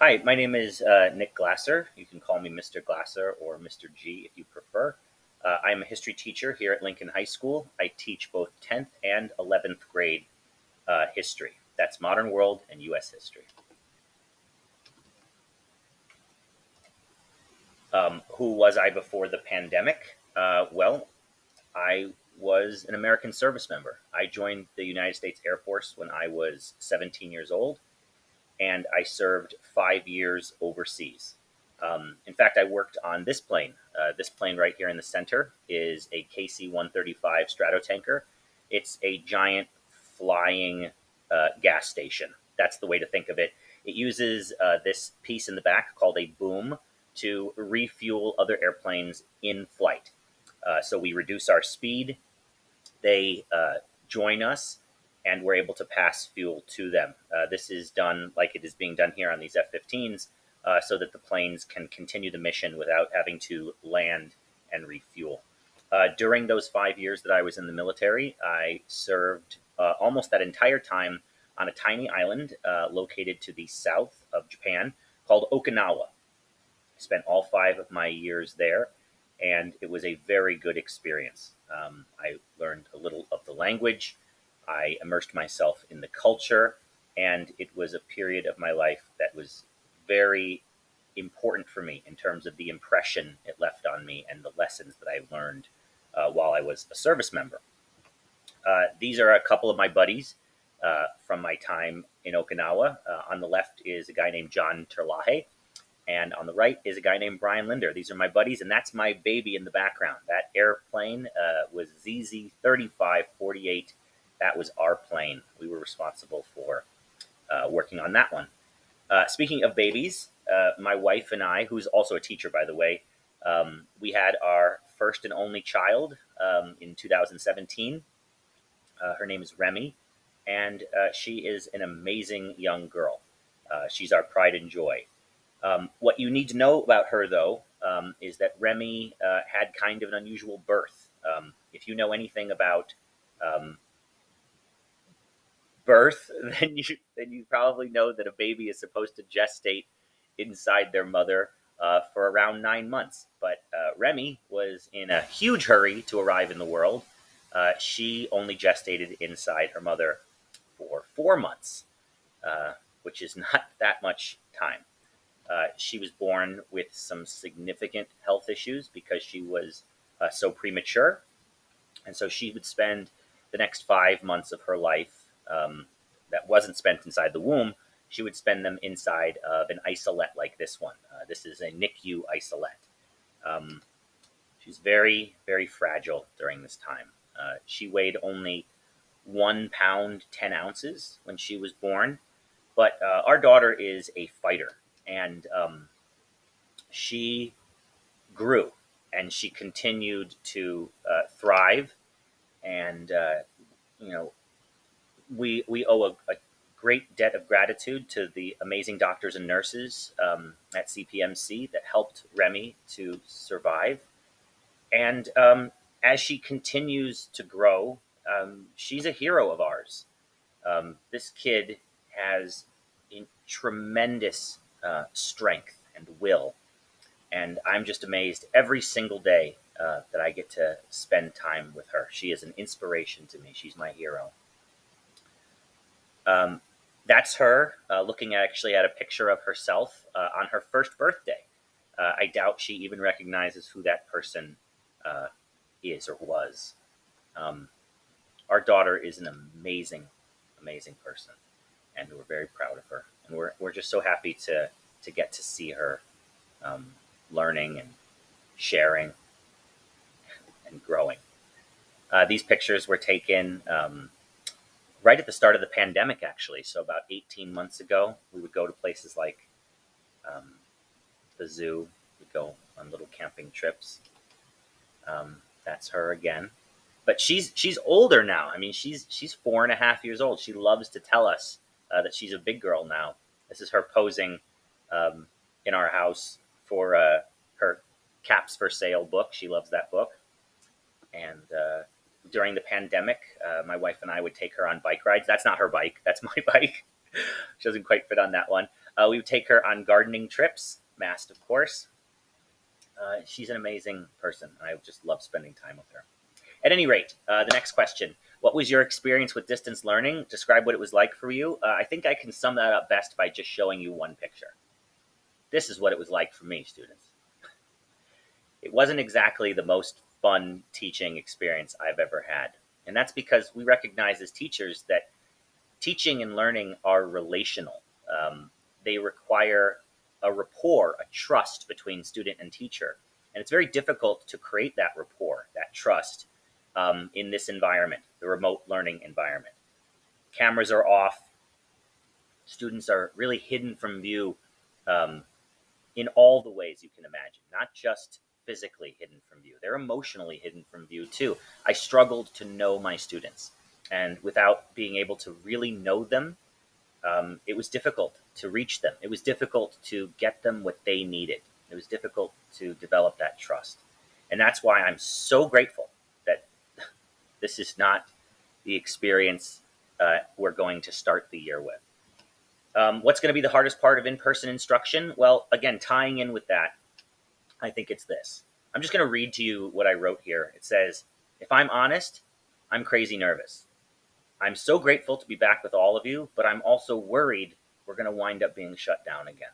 Hi, my name is Nick Glasser. You can call me Mr. Glasser or Mr. G if you prefer. I'm a history teacher here at Lincoln High School. I teach both 10th and 11th grade history. That's modern world and U.S. history. Who was I before the pandemic? I was an American service member. I joined the United States Air Force when I was 17 years old, and I served 5 years overseas. In fact, I worked on this plane. This plane right here in the center is a KC 135 Stratotanker. It's a giant flying gas station. That's the way to think of it. It uses this piece in the back called a boom to refuel other airplanes in flight. So we reduce our speed, they join us, and we're able to pass fuel to them. This is done like it is being done here on these F-15s, so that the planes can continue the mission without having to land and refuel. During those 5 years that I was in the military, I served almost that entire time on a tiny island located to the south of Japan called Okinawa. I spent all 5 of my years there, and it was a very good experience. I learned a little of the language, I immersed myself in the culture, and it was a period of my life that was very important for me in terms of the impression it left on me and the lessons that I learned while I was a service member. These are a couple of my buddies from my time in Okinawa. On the left is a guy named John Terlahe, and on the right is a guy named Brian Linder. These are my buddies, and that's my baby in the background. That airplane was ZZ 3548. That was our plane. We were responsible for working on that one. Speaking of babies, my wife and I, who's also a teacher, by the way, we had our first and only child in 2017. Her name is Remy, and she is an amazing young girl. She's our pride and joy. What you need to know about her, though, is that Remy had kind of an unusual birth. If you know anything about um, birth, then you probably know that a baby is supposed to gestate inside their mother for around 9 months. But Remy was in a huge hurry to arrive in the world. She only gestated inside her mother for 4 months, which is not that much time. She was born with some significant health issues because she was so premature. And so she would spend the next 5 months of her life that wasn't spent inside the womb. She would spend them inside of an isolette like this one. This is a NICU isolette. Um, she's very, very fragile during this time. She weighed only 1 pound, 10 ounces when she was born. But our daughter is a fighter, and she grew and she continued to thrive. And you know, we owe a great debt of gratitude to the amazing doctors and nurses at CPMC that helped Remy to survive. And as she continues to grow, she's a hero of ours. This kid has tremendous strength and will, and I'm just amazed every single day that I get to spend time with her. She is an inspiration to me. She's my hero. Um, that's her looking actually at a picture of herself on her first birthday. I doubt she even recognizes who that person uh, is or was. Um, our daughter is an amazing, amazing person, and we're very proud of her. And we're just so happy to get to see her um, learning and sharing and growing. These pictures were taken right at the start of the pandemic, actually. So about 18 months ago, we would go to places like um, the zoo. We'd go on little camping trips. That's her again, but she's older now. I mean, she's 4.5 years old. She loves to tell us that she's a big girl now. This is her posing um, in our house for her Caps for Sale book. She loves that book. And during the pandemic, my wife and I would take her on bike rides. That's not her bike. That's my bike. She doesn't quite fit on that one. We would take her on gardening trips, masked, of course. She's an amazing person. I just love spending time with her. At any rate, the next question. What was your experience with distance learning? Describe what it was like for you. I think I can sum that up best by just showing you one picture. This is what it was like for me, students. It wasn't exactly the most fun teaching experience I've ever had. And that's because we recognize as teachers that teaching and learning are relational. They require a rapport, a trust between student and teacher. And it's very difficult to create that rapport, that trust in this environment, the remote learning environment. Cameras are off. Students are really hidden from view um, in all the ways you can imagine, not just physically hidden from view. They're emotionally hidden from view too. I struggled to know my students, and without being able to really know them, it was difficult to reach them. It was difficult to get them what they needed. It was difficult to develop that trust. And that's why I'm so grateful that this is not the experience we're going to start the year with. What's going to be the hardest part of in-person instruction? Well, again, tying in with that, I think it's this. I'm just going to read to you what I wrote here. It says, if I'm honest, I'm crazy nervous. I'm so grateful to be back with all of you, but I'm also worried we're going to wind up being shut down again.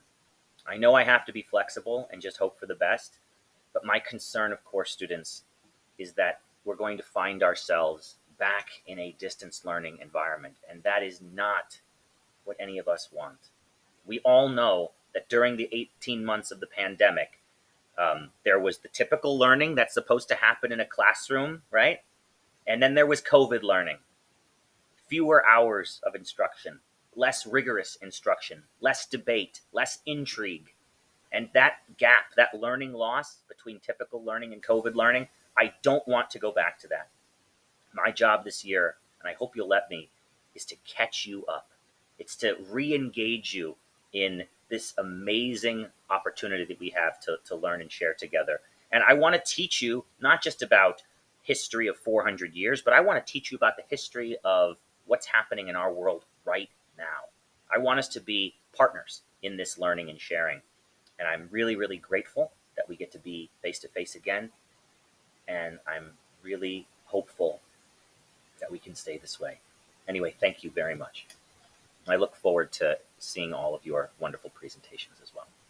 I know I have to be flexible and just hope for the best, but my concern, of course, students, is that we're going to find ourselves back in a distance learning environment, and that is not what any of us want. We all know that during the 18 months of the pandemic, there was the typical learning that's supposed to happen in a classroom, right? And then there was COVID learning. Fewer hours of instruction, less rigorous instruction, less debate, less intrigue. And that gap, that learning loss between typical learning and COVID learning, I don't want to go back to that. My job this year, and I hope you'll let me, is to catch you up. It's to re-engage you in this amazing opportunity that we have to learn and share together. And I want to teach you not just about history of 400 years, but I want to teach you about the history of what's happening in our world right now. I want us to be partners in this learning and sharing. And I'm really, really grateful that we get to be face to face again. And I'm really hopeful that we can stay this way. Anyway, thank you very much. I look forward to seeing all of your wonderful presentations as well.